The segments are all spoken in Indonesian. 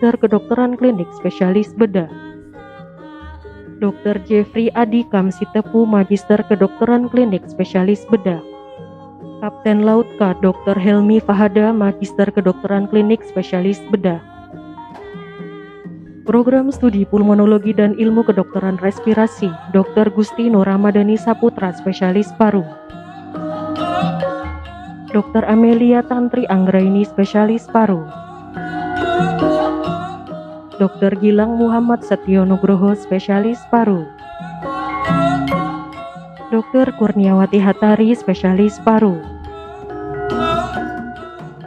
Magister Kedokteran Klinik Spesialis Bedah. Dr. Jeffrey Adi Kamsitepu, Magister Kedokteran Klinik Spesialis Bedah. Kapten Laut K. Dr. Helmi Fahada, Magister Kedokteran Klinik Spesialis Bedah. Program Studi Pulmonologi dan Ilmu Kedokteran Respirasi, Dr. Gusti Nur Ramadhani Saputra, Spesialis Paru. Dr. Amelia Tantri Anggraini, Spesialis Paru. Dr. Gilang Muhammad Setio Nugroho, Spesialis Paru. Dr. Kurniawati Hatari, Spesialis Paru.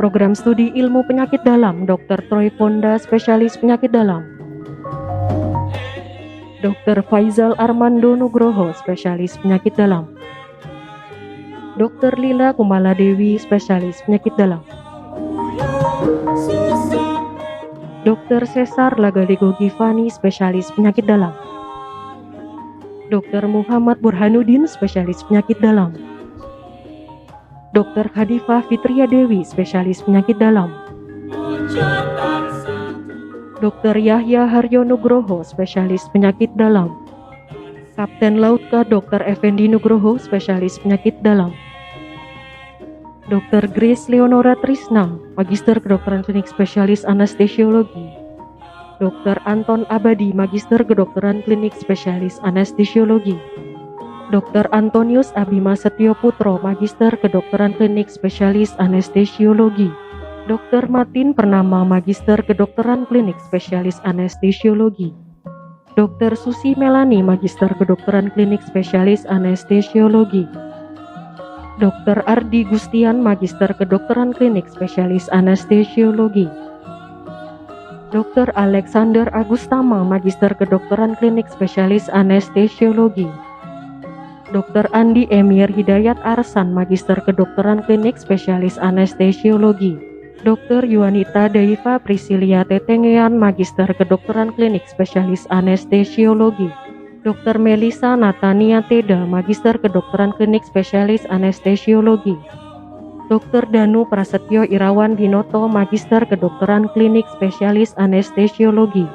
Program Studi Ilmu Penyakit Dalam, Dr. Troy Fonda, Spesialis Penyakit Dalam. Dr. Faizal Armando Nugroho, Spesialis Penyakit Dalam. Dr. Lila Kumala Dewi, Spesialis Penyakit Dalam. Dr. Cesar Lagaligo Givani, Spesialis Penyakit Dalam. Dr. Muhammad Burhanuddin, Spesialis Penyakit Dalam. Dr. Khadifah Fitria Dewi, Spesialis Penyakit Dalam. Dr. Yahya Haryo Nugroho, Spesialis Penyakit Dalam. Kapten Laut K. Dr. Effendi Nugroho, Spesialis Penyakit Dalam. Dr. Grace Leonora Trisna, Magister Kedokteran Klinik Spesialis Anestesiologi. Dr. Anton Abadi, Magister Kedokteran Klinik Spesialis Anestesiologi. Dr. Antonius Abima Setio Putro, Magister Kedokteran Klinik Spesialis Anestesiologi. Dr. Martin Pernama, Magister Kedokteran Klinik Spesialis Anestesiologi. Dr. Susi Melani, Magister Kedokteran Klinik Spesialis Anestesiologi. Dr. Ardi Gustian, Magister Kedokteran Klinik Spesialis Anestesiologi. Dr. Alexander Agustama, Magister Kedokteran Klinik Spesialis Anestesiologi. Dr. Andi Emir Hidayat Arsan, Magister Kedokteran Klinik Spesialis Anestesiologi. Dr. Yuanita Daiva Priscilia Tetengean, Magister Kedokteran Klinik Spesialis Anestesiologi. Dr. Melisa Natania Teda, Magister Kedokteran Klinik Spesialis Anestesiologi. Dr. Danu Prasetyo Irawan Dinoto, Magister Kedokteran Klinik Spesialis Anestesiologi.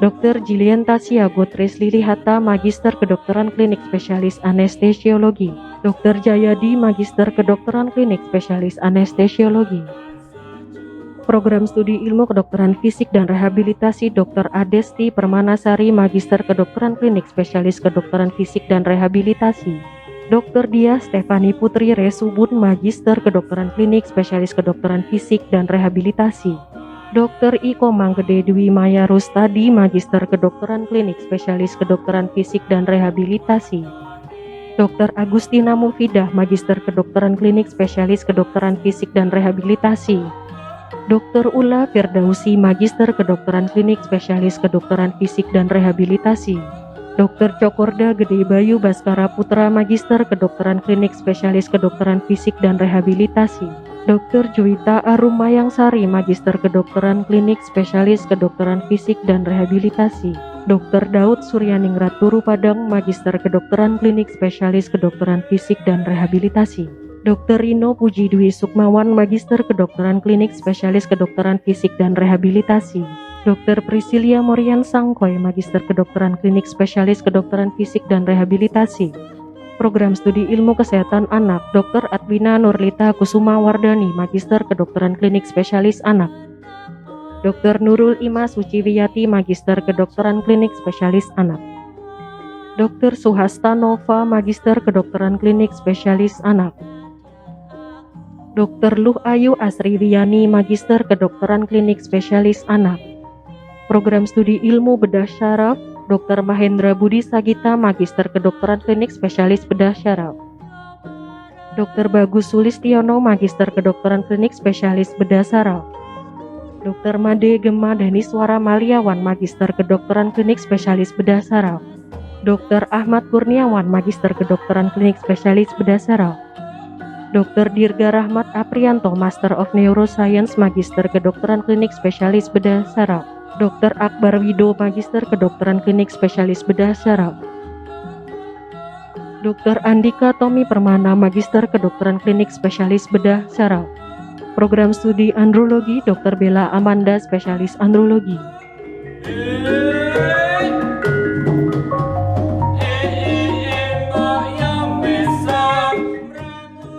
Dr. Jillian Tasya Gotres Lilihata, Magister Kedokteran Klinik Spesialis Anestesiologi. Dr. Jayadi, Magister Kedokteran Klinik Spesialis Anestesiologi. Program Studi Ilmu Kedokteran Fisik dan Rehabilitasi, Dr. Adesti Permanasari, Magister Kedokteran Klinik Spesialis Kedokteran Fisik dan Rehabilitasi. Dr. Dia Stefani Putri Resubun, Magister Kedokteran Klinik Spesialis Kedokteran Fisik dan Rehabilitasi. Dr. Iko Manggede Dwi Maya Rustadi, Magister Kedokteran Klinik Spesialis Kedokteran Fisik dan Rehabilitasi. Dr. Agustina Mufidah, Magister Kedokteran Klinik Spesialis Kedokteran Fisik dan Rehabilitasi. Dr. Ula Firdausi, Magister Kedokteran Klinik Spesialis Kedokteran Fisik dan Rehabilitasi. Dr. Cokorda Gede Bayu Baskara Putra, Magister Kedokteran Klinik Spesialis Kedokteran Fisik dan Rehabilitasi. Dr. Juwita Arum Mayangsari, Magister Kedokteran Klinik Spesialis Kedokteran Fisik dan Rehabilitasi. Dr. Daud Suryaningrat Turu Padang, Magister Kedokteran Klinik Spesialis Kedokteran Fisik dan Rehabilitasi. Dr. Rino Puji Dwi Sukmawan, Magister Kedokteran Klinik Spesialis Kedokteran Fisik dan Rehabilitasi. Dr. Priscilia Morian Sangkoy, Magister Kedokteran Klinik Spesialis Kedokteran Fisik dan Rehabilitasi. Program Studi Ilmu Kesehatan Anak, Dr. Adwina Nurlita Kusuma Wardani, Magister Kedokteran Klinik Spesialis Anak. Dr. Nurul Ima Suciwiyati, Magister Kedokteran Klinik Spesialis Anak. Dr. Suhasta Nova, Magister Kedokteran Klinik Spesialis Anak. Dr. Luh Ayu Asriwiani, Magister Kedokteran Klinik Spesialis Anak. Program Studi Ilmu Bedah Syaraf, Dr. Mahendra Budi Sagita, Magister Kedokteran Klinik Spesialis Bedah Syaraf. Dr. Bagus Sulistiono, Magister Kedokteran Klinik Spesialis Bedah Saraf. Dr. Made Gema Daniswara Maliawan, Magister Kedokteran Klinik Spesialis Bedah Saraf. Dr. Ahmad Kurniawan, Magister Kedokteran Klinik Spesialis Bedah Saraf. Dr. Dirga Rahmat Aprianto, Master of Neuroscience, Magister Kedokteran Klinik Spesialis Bedah Saraf. Dr. Akbar Wido, Magister Kedokteran Klinik Spesialis Bedah Saraf. Dr. Andika Tommy Permana, Magister Kedokteran Klinik Spesialis Bedah Saraf. Program Studi Andrologi Dr. Bella Amanda, spesialis andrologi.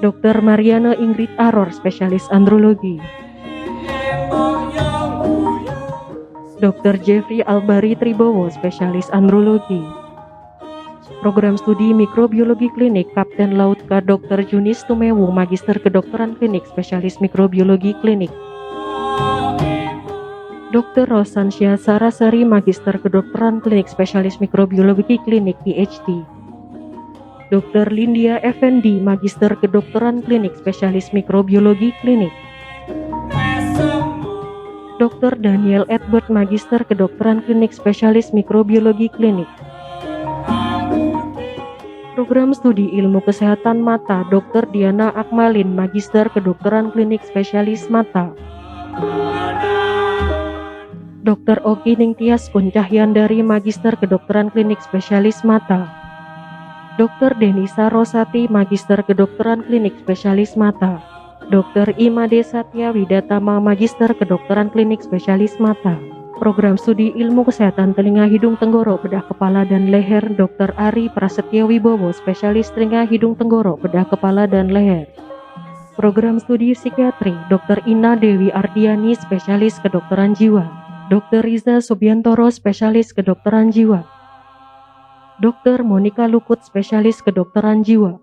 Dr. Mariana Ingrid Aror, spesialis andrologi. Dr. Jeffrey Albari Tribowo, spesialis andrologi. Program Studi Mikrobiologi Klinik Kapten Laut K. Dr. Junis Tumewu, Magister Kedokteran Klinik, spesialis mikrobiologi klinik. Dr. Rosansya Sarasari, Magister Kedokteran Klinik, spesialis mikrobiologi klinik, PhD. Dr. Lindia Effendi, Magister Kedokteran Klinik, spesialis mikrobiologi klinik. Dr. Daniel Edward, Magister Kedokteran Klinik, spesialis mikrobiologi klinik. Program Studi Ilmu Kesehatan Mata Dr. Diana Akmalin, Magister Kedokteran Klinik, spesialis mata. Dr. Oki Ningtyas Kuncahyandari, Magister Kedokteran Klinik, spesialis mata. Dr. Denisa Rosati, Magister Kedokteran Klinik, spesialis mata. Dr. Imade Satya Widatama, Magister Kedokteran Klinik, spesialis mata. Program Studi Ilmu Kesehatan Telinga Hidung Tenggorok Bedah Kepala dan Leher Dr. Ari Prasetya Wibowo, spesialis telinga hidung tenggorok bedah kepala dan leher. Program Studi Psikiatri Dr. Ina Dewi Ardiani, spesialis kedokteran jiwa. Dr. Riza Subiantoro, spesialis kedokteran jiwa. Dr. Monica Lukut, spesialis kedokteran jiwa.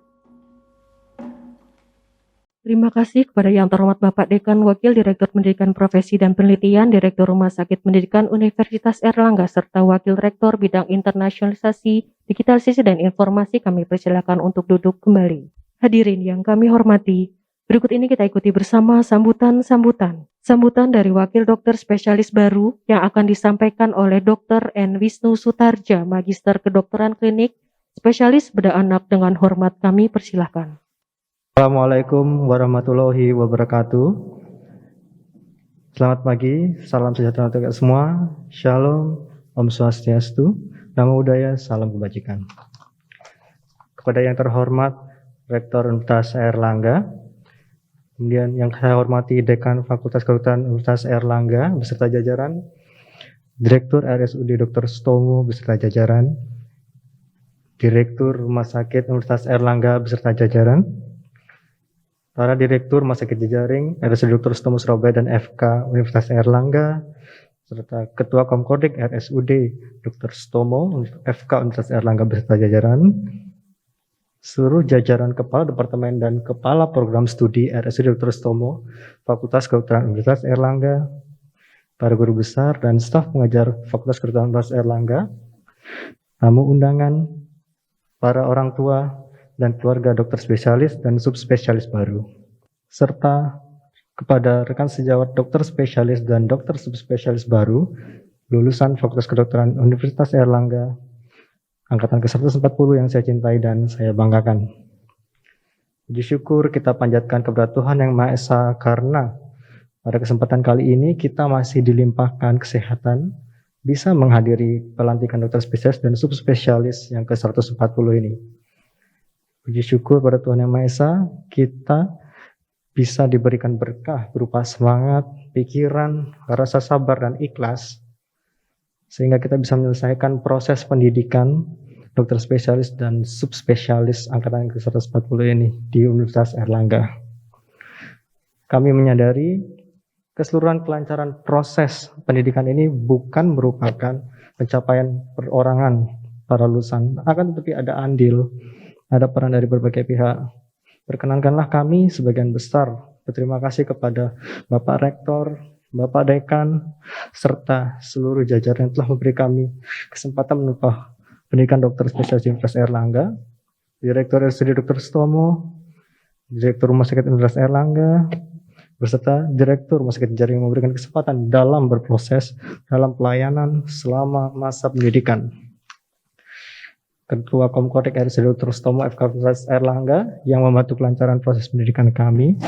Terima kasih kepada yang terhormat Bapak Dekan, Wakil Direktur Pendidikan Profesi dan Penelitian, Direktur Rumah Sakit Pendidikan Universitas Erlangga, serta Wakil Rektor Bidang Internasionalisasi, Digitalisasi dan Informasi. Kami persilakan untuk duduk kembali. Hadirin yang kami hormati, berikut ini kita ikuti bersama sambutan dari Wakil Dokter Spesialis baru yang akan disampaikan oleh Dr. N. Wisnu Sutarja, Magister Kedokteran Klinik, Spesialis Bedah Anak. Dengan hormat kami persilahkan. Assalamualaikum warahmatullahi wabarakatuh. Selamat pagi, salam sejahtera untuk kita semua. Shalom, Om Swastiastu, Namo Buddhaya, salam kebajikan. Kepada yang terhormat Rektor Universitas Erlangga, kemudian yang saya hormati Dekan Fakultas Kedokteran Universitas Erlangga beserta jajaran, Direktur RSUD Dr. Stomo beserta jajaran, Direktur Rumah Sakit Universitas Erlangga beserta jajaran, para Direktur Rumah Sakit Jejaring, RSUD Dr. Stomo Surabaya dan FK Universitas Erlangga, serta Ketua Komkodik RSUD Dr. Stomo, FK Universitas Erlangga beserta jajaran, seluruh jajaran Kepala Departemen dan Kepala Program Studi RSUD Dr. Stomo, Fakultas Kedokteran Universitas Erlangga, para guru besar dan staf pengajar Fakultas Kedokteran Universitas Erlangga, tamu undangan, para orang tua, dan keluarga dokter spesialis dan subspesialis baru, serta kepada rekan sejawat dokter spesialis dan dokter subspesialis baru lulusan Fakultas Kedokteran Universitas Erlangga angkatan ke-140 yang saya cintai dan saya banggakan. Puji syukur kita panjatkan kepada Tuhan Yang Maha Esa karena pada kesempatan kali ini kita masih dilimpahkan kesehatan bisa menghadiri pelantikan dokter spesialis dan subspesialis yang ke-140 ini. Puji syukur pada Tuhan Yang Maha Esa, kita bisa diberikan berkah berupa semangat, pikiran, rasa sabar, dan ikhlas, sehingga kita bisa menyelesaikan proses pendidikan dokter spesialis dan subspesialis angkatan ke-140 ini di Universitas Erlangga. Kami menyadari keseluruhan kelancaran proses pendidikan ini bukan merupakan pencapaian perorangan para lulusan, akan tetapi ada andil, ada peran dari berbagai pihak. Perkenankanlah kami sebagian besar berterima kasih kepada Bapak Rektor, Bapak Dekan, serta seluruh jajaran yang telah memberi kami kesempatan menempuh pendidikan dokter spesialis Universitas Erlangga, Direktur RSUD Dr. Stomo, Direktur Rumah Sakit Universitas Erlangga, beserta Direktur Rumah Sakit Jejaring yang memberikan kesempatan dalam berproses dalam pelayanan selama masa pendidikan. Ketua Komkodik RSUD Dr. Stomo FK Universitas Erlangga yang membantu kelancaran proses pendidikan kami,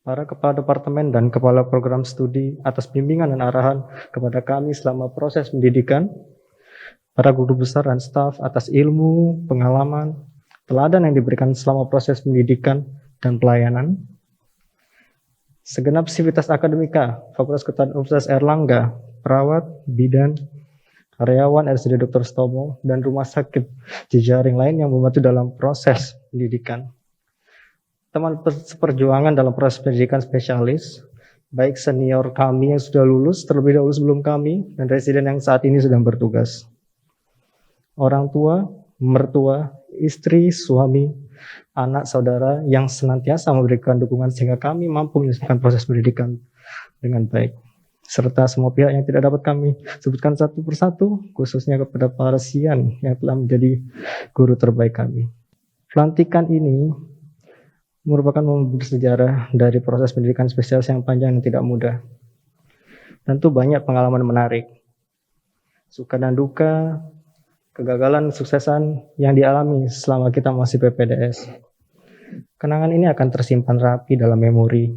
para kepala departemen dan kepala program studi atas bimbingan dan arahan kepada kami selama proses pendidikan, para guru besar dan staf atas ilmu, pengalaman, teladan yang diberikan selama proses pendidikan dan pelayanan, segenap sivitas akademika Fakultas Kedokteran Universitas Airlangga, perawat, bidan, karyawan RSUD Dr. Sutomo, dan rumah sakit jejaring lain yang membantu dalam proses pendidikan. Teman seperjuangan dalam proses pendidikan spesialis, baik senior kami yang sudah lulus terlebih dahulu sebelum kami, dan residen yang saat ini sedang bertugas. Orang tua, mertua, istri, suami, anak, saudara yang senantiasa memberikan dukungan sehingga kami mampu menyelesaikan proses pendidikan dengan baik. Serta semua pihak yang tidak dapat kami sebutkan satu persatu, khususnya kepada para sian yang telah menjadi guru terbaik kami. Pelantikan ini merupakan momen bersejarah dari proses pendidikan spesialis yang panjang dan tidak mudah. Tentu banyak pengalaman menarik, suka dan duka, kegagalan, suksesan yang dialami selama kita masih PPDS. Kenangan ini akan tersimpan rapi dalam memori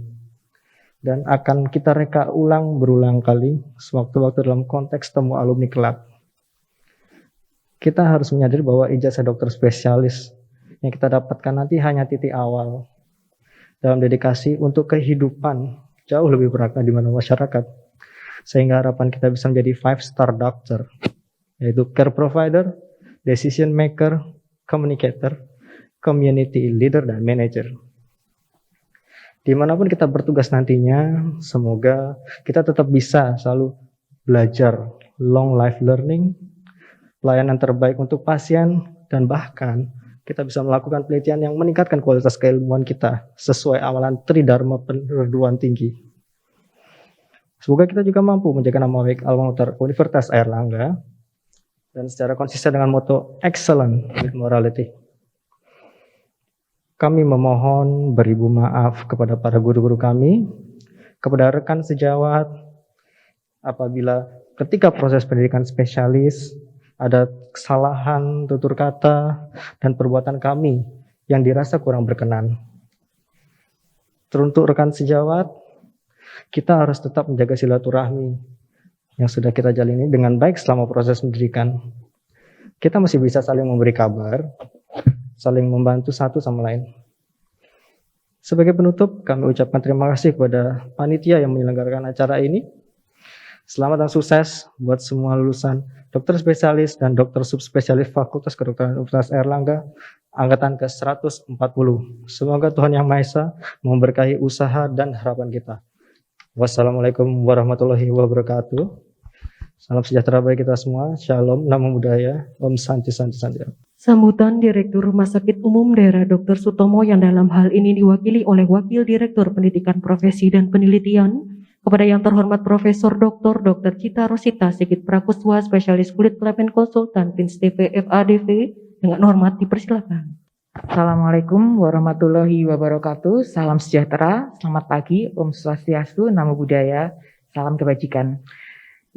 dan akan kita reka ulang berulang kali sewaktu-waktu dalam konteks temu alumni kelab. Kita harus menyadari bahwa ijazah dokter spesialis yang kita dapatkan nanti hanya titik awal dalam dedikasi untuk kehidupan jauh lebih beragam di mana masyarakat, sehingga harapan kita bisa menjadi 5-star doctor, yaitu care provider, decision maker, communicator, community leader, dan manager. Dimanapun kita bertugas nantinya, semoga kita tetap bisa selalu belajar, long life learning, pelayanan terbaik untuk pasien, dan bahkan kita bisa melakukan penelitian yang meningkatkan kualitas keilmuan kita sesuai amalan Tridharma Perguruan Tinggi. Semoga kita juga mampu menjaga nama baik alma mater Universitas Airlangga dan secara konsisten dengan moto Excellent with Morality. Kami memohon beribu maaf kepada para guru-guru kami, kepada rekan sejawat, apabila ketika proses pendidikan spesialis ada kesalahan tutur kata dan perbuatan kami yang dirasa kurang berkenan. Teruntuk rekan sejawat, kita harus tetap menjaga silaturahmi yang sudah kita jalani dengan baik selama proses pendidikan. Kita masih bisa saling memberi kabar, saling membantu satu sama lain. Sebagai penutup, kami ucapkan terima kasih kepada panitia yang menyelenggarakan acara ini. Selamat dan sukses buat semua lulusan dokter spesialis dan dokter subspesialis Fakultas Kedokteran Universitas Airlangga angkatan ke-140. Semoga Tuhan Yang Maha Esa memberkahi usaha dan harapan kita. Wassalamualaikum warahmatullahi wabarakatuh. Salam sejahtera bagi kita semua. Shalom, namo buddhaya, om santi santi santi. Sambutan Direktur Rumah Sakit Umum Daerah Dr. Sutomo yang dalam hal ini diwakili oleh Wakil Direktur Pendidikan Profesi dan Penelitian kepada yang terhormat Profesor Dr. Cita Rosita Sigit Prakuswa, Spesialis Kulit Klepen Konsultan Pins TV FADV, dengan hormat dipersilakan. Assalamualaikum warahmatullahi wabarakatuh. Salam sejahtera, selamat pagi, Om Swastiastu, Namo Buddhaya, salam kebajikan.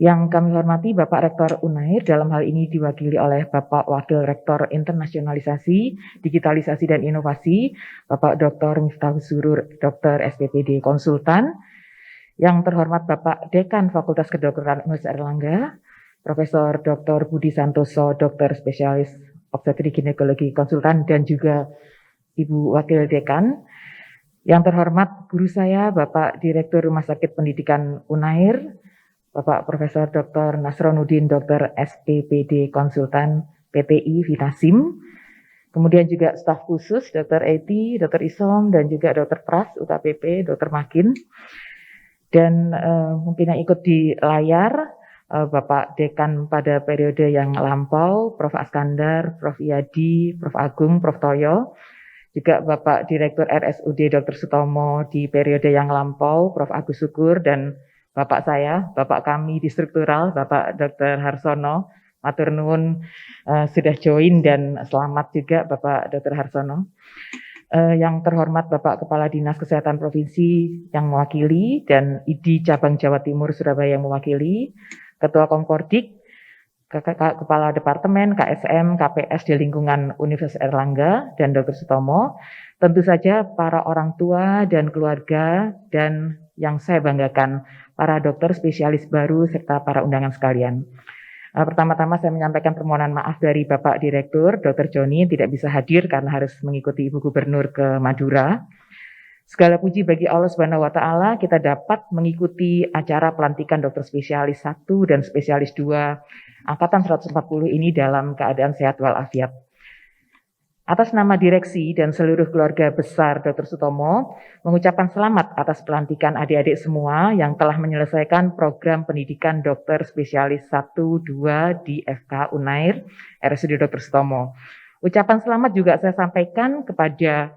Yang kami hormati Bapak Rektor Unair, dalam hal ini diwakili oleh Bapak Wakil Rektor Internasionalisasi, Digitalisasi dan Inovasi, Bapak Dr. Miftahus Surur, Dr. SPPD Konsultan. Yang terhormat Bapak Dekan Fakultas Kedokteran Universitas Airlangga, Profesor Dr. Budi Santoso, Dokter Spesialis Obstetri Ginekologi Konsultan, dan juga Ibu Wakil Dekan. Yang terhormat guru saya, Bapak Direktur Rumah Sakit Pendidikan Unair, Bapak Profesor Dr. Nasronuddin, Dokter SPPD Konsultan PTI Vitasim. Kemudian juga staf khusus, Dr. Eti, Dr. Isom, dan juga Dr. Pras, UKPP, Dr. Makin. Dan mungkin yang ikut di layar, Bapak Dekan pada periode yang lampau, Prof. Askandar, Prof. Iyadi, Prof. Agung, Prof. Toyo, juga Bapak Direktur RSUD Dr. Sutomo di periode yang lampau, Prof. Agus Syukur, dan Bapak saya, Bapak kami di struktural, Bapak Dr. Harsono, matur nuwun sudah join, dan selamat juga Bapak Dr. Harsono. Yang terhormat Bapak Kepala Dinas Kesehatan Provinsi yang mewakili, dan ID Cabang Jawa Timur Surabaya yang mewakili, Ketua Komkordik, Kepala Departemen, KSM, KPS di lingkungan Universitas Airlangga, dan Dr. Sutomo, tentu saja para orang tua dan keluarga, dan yang saya banggakan, para dokter spesialis baru, serta para undangan sekalian. Pertama-tama saya menyampaikan permohonan maaf dari Bapak Direktur, Dr. Joni, tidak bisa hadir karena harus mengikuti Ibu Gubernur ke Madura. Segala puji bagi Allah Subhanahu wa taala, kita dapat mengikuti acara pelantikan dokter spesialis 1 dan spesialis 2 angkatan 140 ini dalam keadaan sehat walafiat. Atas nama direksi dan seluruh keluarga besar Dr. Sutomo, mengucapkan selamat atas pelantikan adik-adik semua yang telah menyelesaikan program pendidikan dokter spesialis 1-2 di FK Unair, RSUD Dr. Sutomo. Ucapan selamat juga saya sampaikan kepada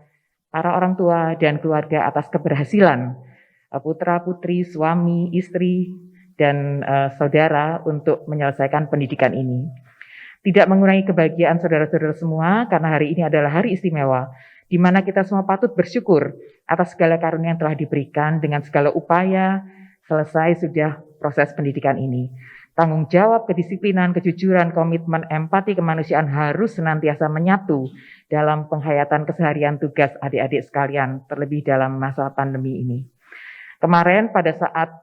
para orang tua dan keluarga atas keberhasilan putra-putri, suami, istri, dan saudara untuk menyelesaikan pendidikan ini. Tidak mengurangi kebahagiaan saudara-saudara semua, karena hari ini adalah hari istimewa, di mana kita semua patut bersyukur atas segala karunia yang telah diberikan dengan segala upaya selesai sudah proses pendidikan ini. Tanggung jawab, kedisiplinan, kejujuran, komitmen, empati, kemanusiaan harus senantiasa menyatu dalam penghayatan keseharian tugas adik-adik sekalian, terlebih dalam masa pandemi ini. Kemarin pada saat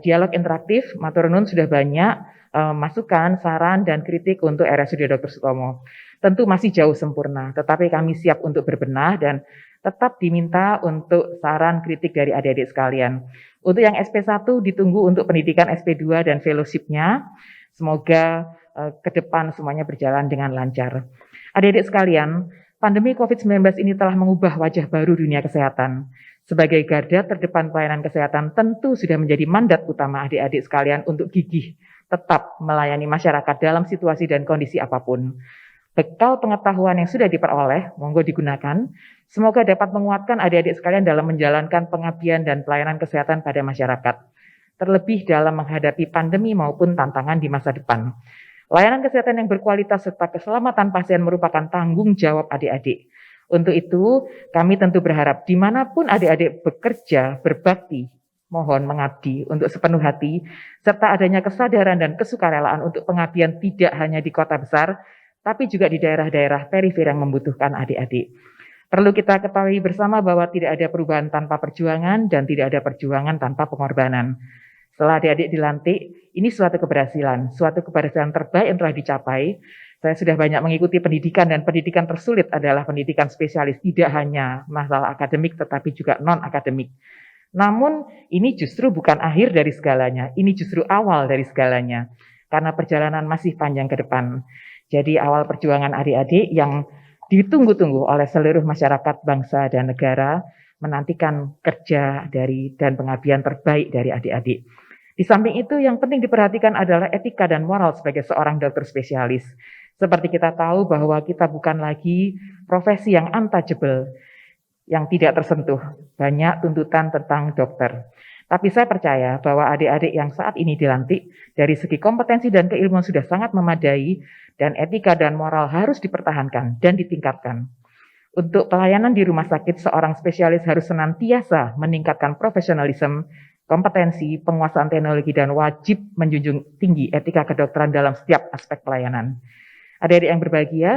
dialog interaktif, matur nuwun sudah banyak masukan, saran, dan kritik untuk RSUD Dr. Sutomo. Tentu masih jauh sempurna, tetapi kami siap untuk berbenah dan tetap diminta untuk saran kritik dari adik-adik sekalian. Untuk yang SP1 ditunggu untuk pendidikan SP2 dan fellowship-nya. Semoga ke depan semuanya berjalan dengan lancar. Adik-adik sekalian, pandemi COVID-19 ini telah mengubah wajah baru dunia kesehatan. Sebagai garda terdepan pelayanan kesehatan, tentu sudah menjadi mandat utama adik-adik sekalian untuk gigih tetap melayani masyarakat dalam situasi dan kondisi apapun. Bekal pengetahuan yang sudah diperoleh, monggo digunakan. Semoga dapat menguatkan adik-adik sekalian dalam menjalankan pengabdian dan pelayanan kesehatan pada masyarakat. Terlebih dalam menghadapi pandemi maupun tantangan di masa depan. Layanan kesehatan yang berkualitas serta keselamatan pasien merupakan tanggung jawab adik-adik. Untuk itu, kami tentu berharap dimanapun adik-adik bekerja, berbakti, mohon mengabdi untuk sepenuh hati, serta adanya kesadaran dan kesukarelaan untuk pengabdian tidak hanya di kota besar, tapi juga di daerah-daerah perifer yang membutuhkan adik-adik. Perlu kita ketahui bersama bahwa tidak ada perubahan tanpa perjuangan dan tidak ada perjuangan tanpa pengorbanan. Setelah adik-adik dilantik, ini suatu keberhasilan terbaik yang telah dicapai. Saya sudah banyak mengikuti pendidikan dan pendidikan tersulit adalah pendidikan spesialis, tidak hanya masalah akademik tetapi juga non-akademik. Namun ini justru bukan akhir dari segalanya, ini justru awal dari segalanya. Karena perjalanan masih panjang ke depan. Jadi awal perjuangan adik-adik yang ditunggu-tunggu oleh seluruh masyarakat, bangsa, dan negara menantikan kerja dan pengabdian terbaik dari adik-adik. Di samping itu yang penting diperhatikan adalah etika dan moral sebagai seorang dokter spesialis. Seperti kita tahu bahwa kita bukan lagi profesi yang untouchable, yang tidak tersentuh. Banyak tuntutan tentang dokter. Tapi saya percaya bahwa adik-adik yang saat ini dilantik dari segi kompetensi dan keilmuan sudah sangat memadai dan etika dan moral harus dipertahankan dan ditingkatkan. Untuk pelayanan di rumah sakit, seorang spesialis harus senantiasa meningkatkan profesionalisme, kompetensi, penguasaan teknologi, dan wajib menjunjung tinggi etika kedokteran dalam setiap aspek pelayanan. Adik-adik yang berbahagia,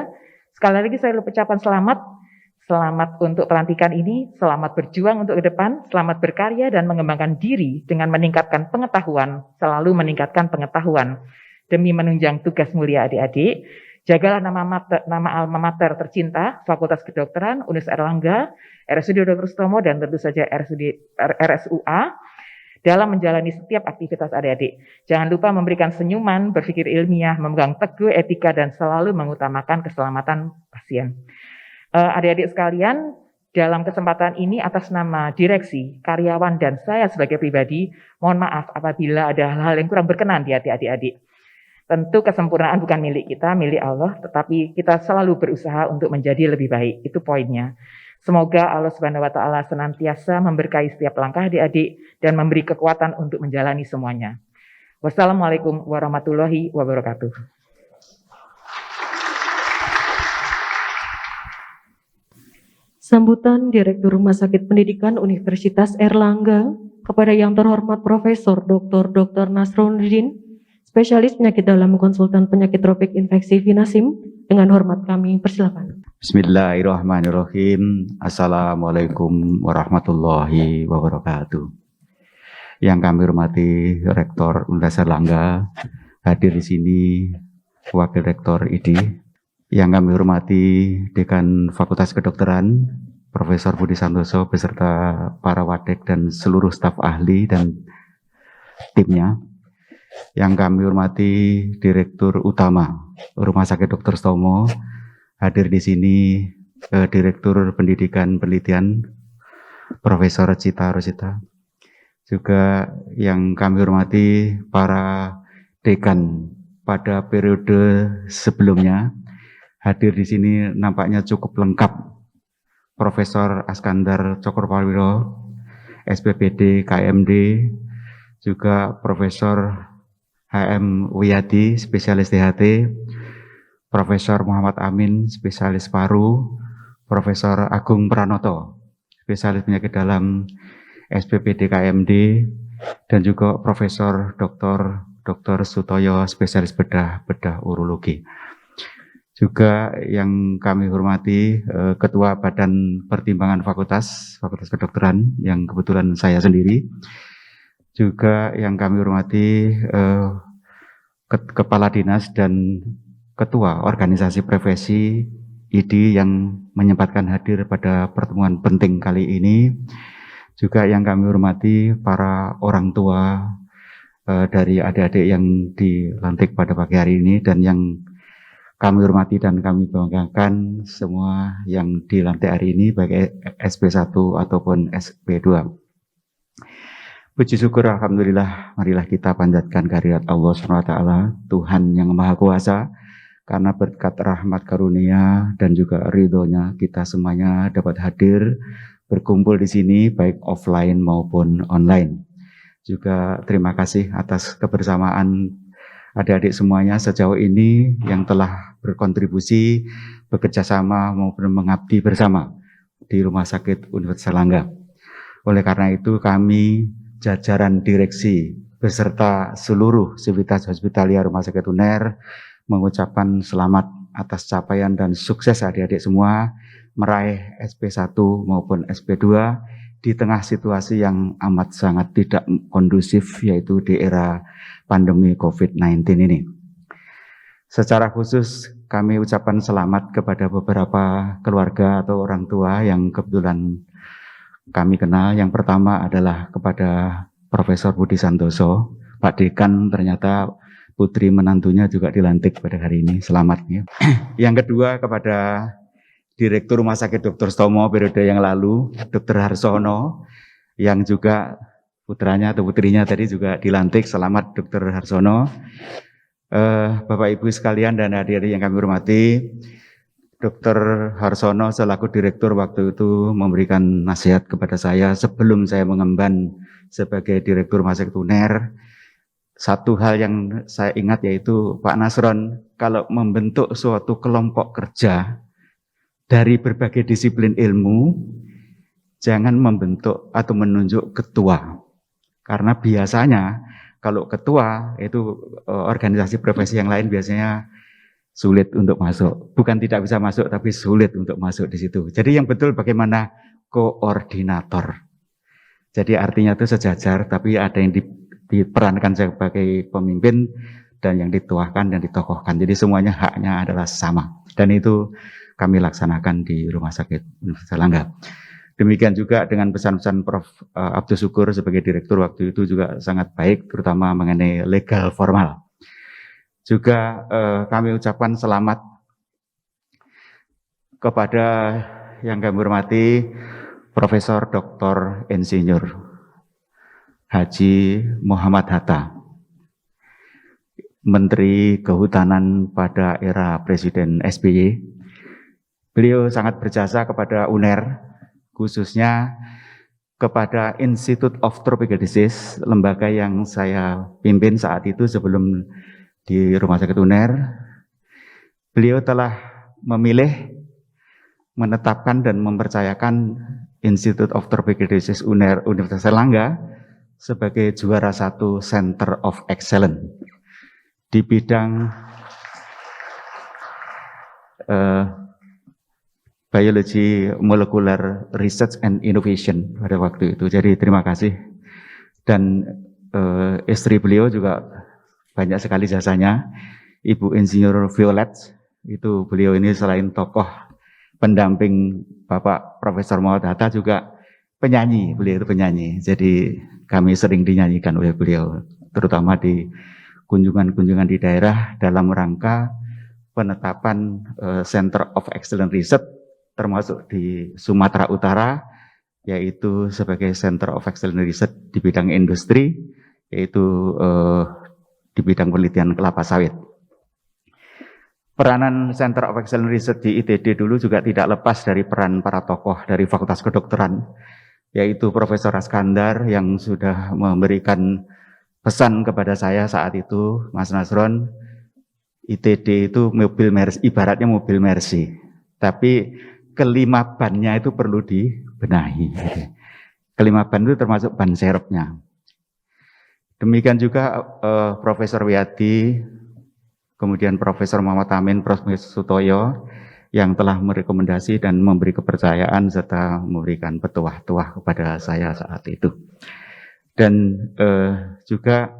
sekali lagi saya ucapkan selamat. Selamat untuk pelantikan ini, selamat berjuang untuk ke depan, selamat berkarya dan mengembangkan diri dengan meningkatkan pengetahuan, selalu meningkatkan pengetahuan. Demi menunjang tugas mulia adik-adik, jagalah nama alma mater tercinta, Fakultas Kedokteran, Universitas Airlangga, RSUD Dr. Sutomo, dan tentu saja RSUA, dalam menjalani setiap aktivitas adik-adik. Jangan lupa memberikan senyuman, berpikir ilmiah, memegang teguh etika, dan selalu mengutamakan keselamatan pasien. Adik-adik sekalian, dalam kesempatan ini atas nama direksi, karyawan, dan saya sebagai pribadi, mohon maaf apabila ada hal-hal yang kurang berkenan di hati adik-adik. Tentu kesempurnaan bukan milik kita, milik Allah, tetapi kita selalu berusaha untuk menjadi lebih baik. Itu poinnya. Semoga Allah Subhanahu wa taala senantiasa memberkahi setiap langkah adik-adik dan memberi kekuatan untuk menjalani semuanya. Wassalamualaikum warahmatullahi wabarakatuh. Sambutan Direktur Rumah Sakit Pendidikan Universitas Airlangga kepada yang terhormat Profesor Dr. Nasruddin, spesialis penyakit dalam konsultan penyakit tropik infeksi Vinasim, dengan hormat kami persilakan. Bismillahirrahmanirrahim. Assalamualaikum warahmatullahi wabarakatuh. Yang kami hormati Rektor Universitas Airlangga, hadir di sini Wakil Rektor ID, yang kami hormati Dekan Fakultas Kedokteran, Profesor Budi Santoso beserta para wadek dan seluruh staf ahli dan timnya. Yang kami hormati Direktur Utama Rumah Sakit Dr. Sutomo, hadir di sini Direktur Pendidikan Penelitian Profesor Cita Rosita. Juga yang kami hormati para dekan pada periode sebelumnya, hadir di sini nampaknya cukup lengkap. Profesor Askandar Cokropawiro, SPPD KMD, juga Profesor HM Wiyadi, spesialis DHT, Profesor Muhammad Amin, spesialis paru, Profesor Agung Pranoto, spesialis penyakit dalam SPPD KMD, dan juga Profesor Dr. Sutoyo, spesialis bedah urologi. Juga yang kami hormati Ketua Badan Pertimbangan Fakultas Kedokteran yang kebetulan saya sendiri. Juga yang kami hormati Kepala Dinas dan Ketua Organisasi Profesi ID yang menyempatkan hadir pada pertemuan penting kali ini. Juga yang kami hormati para orang tua dari adik-adik yang dilantik pada pagi hari ini, dan yang kami hormati dan kami banggakan semua yang dilantik hari ini, baik SP1 ataupun SP2. Puji syukur alhamdulillah, marilah kita panjatkan kehadirat Allah SWT, Tuhan yang Maha Kuasa, karena berkat rahmat karunia dan juga ridhonya kita semuanya dapat hadir berkumpul di sini baik offline maupun online. Juga terima kasih atas kebersamaan adik-adik semuanya sejauh ini yang telah berkontribusi, bekerja sama maupun mengabdi bersama di Rumah Sakit Universitas Erlangga. Oleh karena itu kami jajaran direksi beserta seluruh sivitas hospitalia Rumah Sakit UNER mengucapkan selamat atas capaian dan sukses adik-adik semua meraih SP1 maupun SP2 di tengah situasi yang amat sangat tidak kondusif, yaitu di era pandemi COVID-19 ini. Secara khusus kami ucapkan selamat kepada beberapa keluarga atau orang tua yang kebetulan kami kenal. Yang pertama adalah kepada Profesor Budi Santoso, Pak Dekan, ternyata putri menantunya juga dilantik pada hari ini, selamat ya. Yang kedua kepada Direktur Rumah Sakit Dr. Sutomo periode yang lalu, Dr. Harsono, yang juga putranya atau putrinya tadi juga dilantik, selamat Dr. Harsono. Bapak Ibu sekalian dan adik-adik yang kami hormati, Dr. Harsono selaku direktur waktu itu memberikan nasihat kepada saya sebelum saya mengemban sebagai Direktur Rumah Sakit UNER. Satu hal yang saya ingat yaitu, Pak Nasron, kalau membentuk suatu kelompok kerja dari berbagai disiplin ilmu, jangan membentuk atau menunjuk ketua. Karena biasanya kalau ketua itu organisasi profesi yang lain biasanya sulit untuk masuk. Bukan tidak bisa masuk, tapi sulit untuk masuk di situ. Jadi yang betul bagaimana koordinator. Jadi artinya itu sejajar, tapi ada yang diperankan sebagai pemimpin dan yang dituahkan dan ditokohkan. Jadi semuanya haknya adalah sama. Dan itu kami laksanakan di Rumah Sakit Universitas Erlangga. Demikian juga dengan pesan-pesan Prof. Abdul Syukur sebagai direktur waktu itu juga sangat baik, terutama mengenai legal formal. Juga kami ucapkan selamat kepada yang kami hormati Profesor Dr. Insinyur Haji Muhammad Hatta, Menteri Kehutanan pada era Presiden SBY. Beliau sangat berjasa kepada UNER, khususnya kepada Institute of Tropical Disease, lembaga yang saya pimpin saat itu sebelum di Rumah Sakit UNER. Beliau telah memilih, menetapkan dan mempercayakan Institute of Tropical Disease UNER Universitas Erlangga sebagai juara 1 Center of Excellence di bidang Biology Molecular Research and Innovation pada waktu itu. Jadi terima kasih. Dan istri beliau juga banyak sekali jasanya, Ibu Insinyur Violet. Itu beliau ini selain tokoh pendamping Bapak Profesor Muhammad Hatta juga penyanyi, beliau itu penyanyi. Jadi kami sering dinyanyikan oleh beliau, terutama di kunjungan-kunjungan di daerah dalam rangka penetapan Center of Excellent Research, termasuk di Sumatera Utara, yaitu sebagai Center of Excellent Research di bidang industri, yaitu di bidang penelitian kelapa sawit. Peranan Center of Excellent Research di ITD dulu juga tidak lepas dari peran para tokoh dari Fakultas Kedokteran, yaitu Profesor Askandar yang sudah memberikan pesan kepada saya saat itu, Mas Nasron, ITD itu mobil Mercy, ibaratnya mobil Mercy, tapi kelima bannya itu perlu dibenahi. Kelima ban itu termasuk ban serepnya. Demikian juga Profesor Wiyadi, kemudian Profesor Muhammad Amin, Profesor Sutoyo, yang telah merekomendasi dan memberi kepercayaan serta memberikan petuah-tuah kepada saya saat itu. Dan juga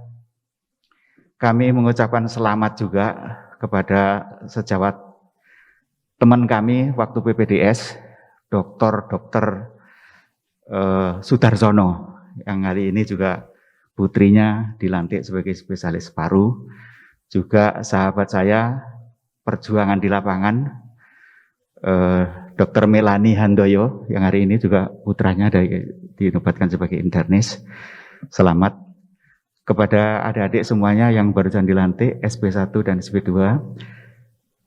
kami mengucapkan selamat juga kepada sejawat teman kami waktu PPDS, Dr. Sudarsono, yang hari ini juga putrinya dilantik sebagai spesialis paru. Juga sahabat saya, perjuangan di lapangan, Dr. Melani Handoyo, yang hari ini juga putranya dinobatkan sebagai internis. Selamat kepada adik-adik semuanya yang barusan dilantik SP1 dan SP2.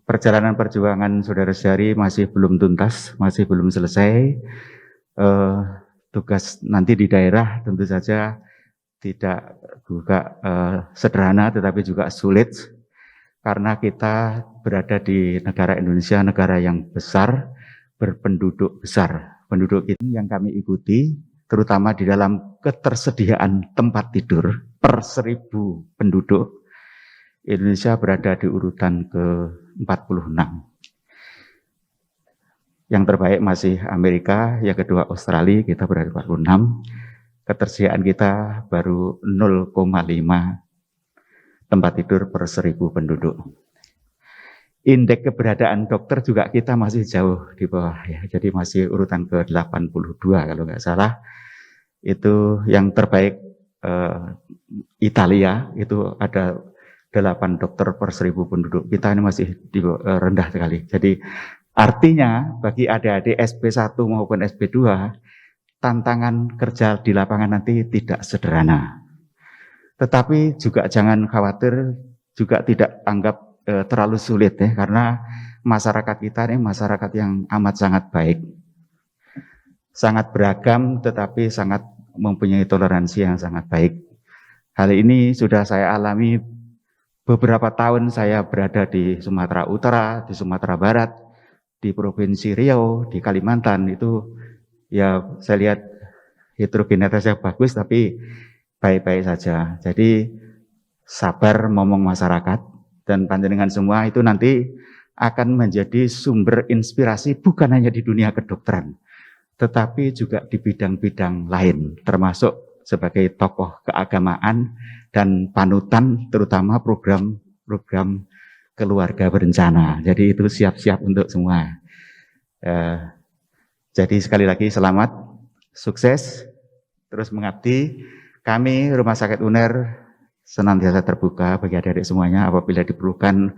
Perjalanan perjuangan saudara-saudari masih belum tuntas, masih belum selesai. Tugas nanti di daerah tentu saja tidak juga sederhana, tetapi juga sulit. Karena kita berada di negara Indonesia, negara yang besar, berpenduduk besar. Penduduk ini yang kami ikuti, terutama di dalam ketersediaan tempat tidur per 1000 penduduk, Indonesia berada di urutan ke-46. Yang terbaik masih Amerika, yang kedua Australia, kita berada di 46. Ketersediaan kita baru 0,5 tempat tidur per 1000 penduduk. Indeks keberadaan dokter juga kita masih jauh di bawah ya. Jadi masih urutan ke-82 kalau nggak salah. Itu yang terbaik Italia, itu ada 8 dokter per 1000 penduduk. Kita ini masih rendah sekali. Jadi artinya bagi adik-adik SP1 maupun SP2, tantangan kerja di lapangan nanti tidak sederhana. Tetapi juga jangan khawatir, juga tidak anggap terlalu sulit ya, karena masyarakat kita ini masyarakat yang amat sangat baik. Sangat beragam tetapi sangat mempunyai toleransi yang sangat baik. Hal ini sudah saya alami beberapa tahun saya berada di Sumatera Utara, di Sumatera Barat, di Provinsi Riau, di Kalimantan. Itu ya saya lihat heterogenitasnya bagus tapi baik-baik saja. Jadi sabar ngomong masyarakat, dan panjenengan semua itu nanti akan menjadi sumber inspirasi bukan hanya di dunia kedokteran, tetapi juga di bidang-bidang lain, termasuk sebagai tokoh keagamaan dan panutan, terutama program-program keluarga berencana. Jadi itu siap-siap untuk semua. Jadi sekali lagi selamat, sukses, terus mengabdi. Kami Rumah Sakit UNER senantiasa terbuka bagi adik-adik semuanya apabila diperlukan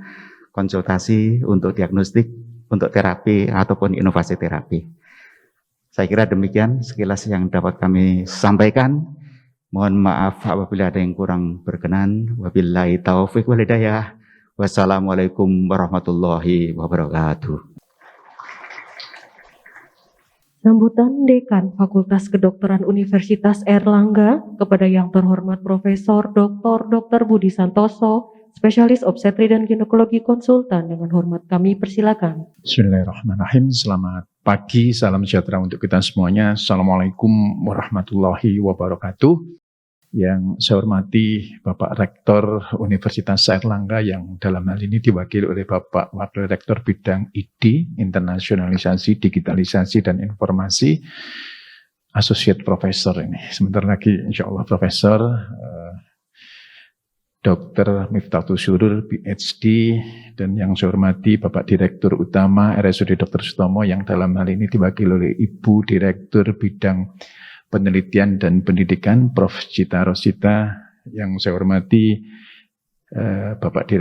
konsultasi untuk diagnostik, untuk terapi, ataupun inovasi terapi. Saya kira demikian sekilas yang dapat kami sampaikan. Mohon maaf apabila ada yang kurang berkenan. Wabillahi taufiq wal hidayah. Wassalamualaikum warahmatullahi wabarakatuh. Sambutan Dekan Fakultas Kedokteran Universitas Airlangga kepada yang terhormat Profesor Dr. Budi Santoso, Spesialis Obstetri dan Ginekologi Konsultan, dengan hormat kami persilakan. Bismillahirrahmanirrahim. Selamat pagi, salam sejahtera untuk kita semuanya. Assalamualaikum warahmatullahi wabarakatuh. Yang saya hormati Bapak Rektor Universitas Airlangga yang dalam hal ini diwakili oleh Bapak Wakil Rektor Bidang ID, Internasionalisasi, Digitalisasi, dan Informasi, Associate Professor ini. Sebentar lagi insya Allah Profesor. Dr. Miftatul Surur, PhD, dan yang saya hormati Bapak Direktur Utama RSUD Dr. Sutomo yang dalam hal ini diwakili oleh Ibu Direktur Bidang Penelitian dan Pendidikan, Prof. Cita Rosita, yang saya hormati Bapak Direktur